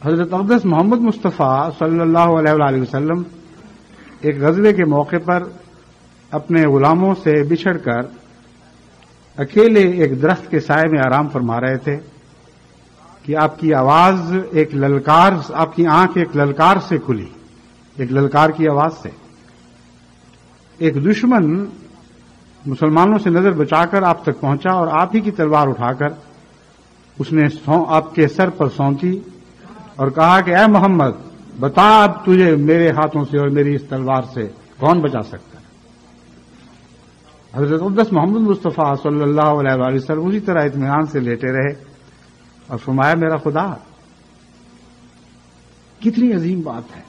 حضرت اقدس محمد مصطفیٰ صلی اللہ علیہ وآلہ وسلم ایک غزوے کے موقع پر اپنے غلاموں سے بچھڑ کر اکیلے ایک درخت کے سائے میں آرام فرما رہے تھے کہ آپ کی آواز ایک للکار، آپ کی آنکھ ایک للکار سے کھلی، ایک للکار کی آواز سے۔ ایک دشمن مسلمانوں سے نظر بچا کر آپ تک پہنچا اور آپ ہی کی تلوار اٹھا کر اس نے آپ کے سر پر سونتی اور کہا کہ اے محمد، بتا اب تجھے میرے ہاتھوں سے اور میری اس تلوار سے کون بچا سکتا ہے؟ حضرت اقدس محمد مصطفیٰ صلی اللہ علیہ وآلہ وسلم اسی طرح اطمینان سے لیٹے رہے اور فرمایا میرا خدا۔ کتنی عظیم بات ہے!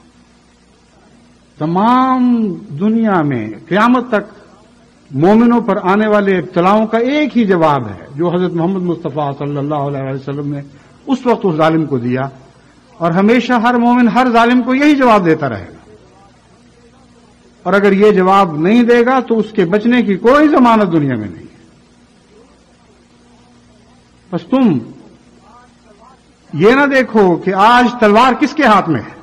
تمام دنیا میں قیامت تک مومنوں پر آنے والے ابتلاؤں کا ایک ہی جواب ہے جو حضرت محمد مصطفیٰ صلی اللہ علیہ وسلم نے اس وقت اس ظالم کو دیا، اور ہمیشہ ہر مومن ہر ظالم کو یہی جواب دیتا رہے گا، اور اگر یہ جواب نہیں دے گا تو اس کے بچنے کی کوئی ضمانت دنیا میں نہیں ہے۔ بس تم یہ نہ دیکھو کہ آج تلوار کس کے ہاتھ میں ہے،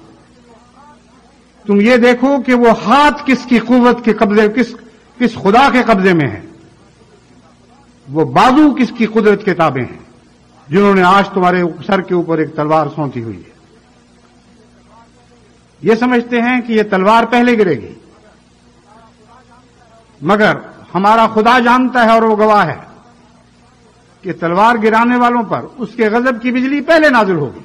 تم یہ دیکھو کہ وہ ہاتھ کس کی قوت کے قبضے، کس خدا کے قبضے میں ہے، وہ بازو کس کی قدرت کے تابع ہیں جنہوں نے آج تمہارے سر کے اوپر ایک تلوار سونتی ہوئی ہے۔ یہ سمجھتے ہیں کہ یہ تلوار پہلے گرے گی، مگر ہمارا خدا جانتا ہے اور وہ گواہ ہے کہ تلوار گرانے والوں پر اس کے غضب کی بجلی پہلے نازل ہوگی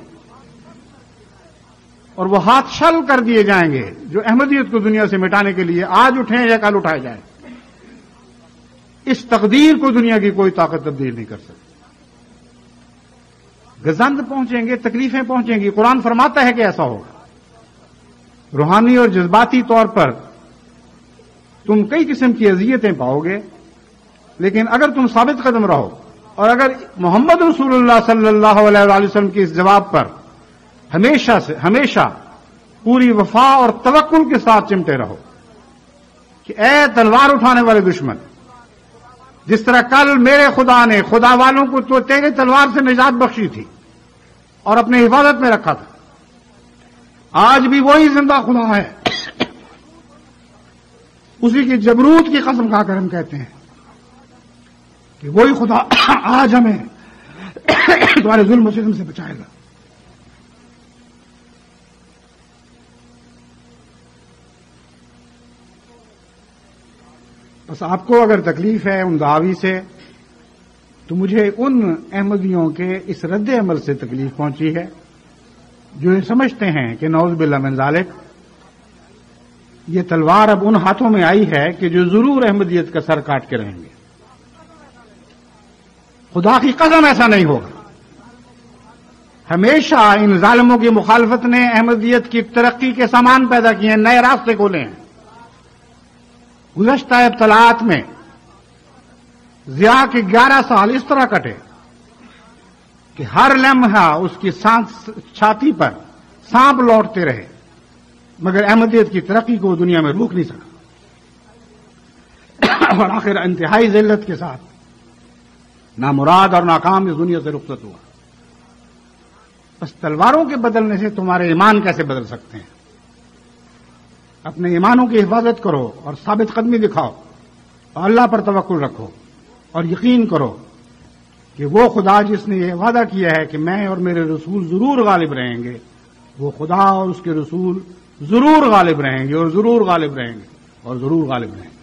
اور وہ ہاتھ شل کر دیے جائیں گے جو احمدیت کو دنیا سے مٹانے کے لیے آج اٹھیں یا کل اٹھائے جائیں۔ اس تقدیر کو دنیا کی کوئی طاقت تبدیل نہیں کر سکتی۔ گزند پہنچیں گے، تکلیفیں پہنچیں گی، قرآن فرماتا ہے کہ ایسا ہوگا۔ روحانی اور جذباتی طور پر تم کئی قسم کی اذیتیں پاؤ گے، لیکن اگر تم ثابت قدم رہو اور اگر محمد رسول اللہ صلی اللہ علیہ وآلہ وسلم کے اس جواب پر ہمیشہ پوری وفا اور توکل کے ساتھ چمٹے رہو کہ اے تلوار اٹھانے والے دشمن، جس طرح کل میرے خدا نے خدا والوں کو تو تیرے تلوار سے نجات بخشی تھی اور اپنے حفاظت میں رکھا تھا، آج بھی وہی زندہ خدا ہے۔ اسی کی جبروت کی قسم کھا کر ہم کہتے ہیں کہ وہی خدا آج ہمیں تمہارے ظلم و ستم سے بچائے گا۔ بس آپ کو اگر تکلیف ہے ان دعاوی سے، تو مجھے ان احمدیوں کے اس رد عمل سے تکلیف پہنچی ہے جو یہ سمجھتے ہیں کہ نعوذ باللہ من ذالک یہ تلوار اب ان ہاتھوں میں آئی ہے کہ جو ضرور احمدیت کا سر کاٹ کے رہیں گے۔ خدا کی قسم ایسا نہیں ہوگا۔ ہمیشہ ان ظالموں کی مخالفت نے احمدیت کی ترقی کے سامان پیدا کیے ہیں، نئے راستے کھولے ہیں۔ گزشتہ ابتلاءات میں ضیاء کے 11 سال اس طرح کٹے کہ ہر لمحہ اس کی چھاتی پر سانپ لوٹتے رہے، مگر احمدیت کی ترقی کو دنیا میں روک نہیں سکا، اور آخر انتہائی ذلت کے ساتھ نامراد اور ناکام اس دنیا سے رخصت ہوا۔ بس تلواروں کے بدلنے سے تمہارے ایمان کیسے بدل سکتے ہیں؟ اپنے ایمانوں کی حفاظت کرو اور ثابت قدمی دکھاؤ اور اللہ پر توکل رکھو اور یقین کرو کہ وہ خدا جس نے یہ وعدہ کیا ہے کہ میں اور میرے رسول ضرور غالب رہیں گے، وہ خدا اور اس کے رسول ضرور غالب رہیں گے اور ضرور غالب رہیں گے اور ضرور غالب رہیں گے۔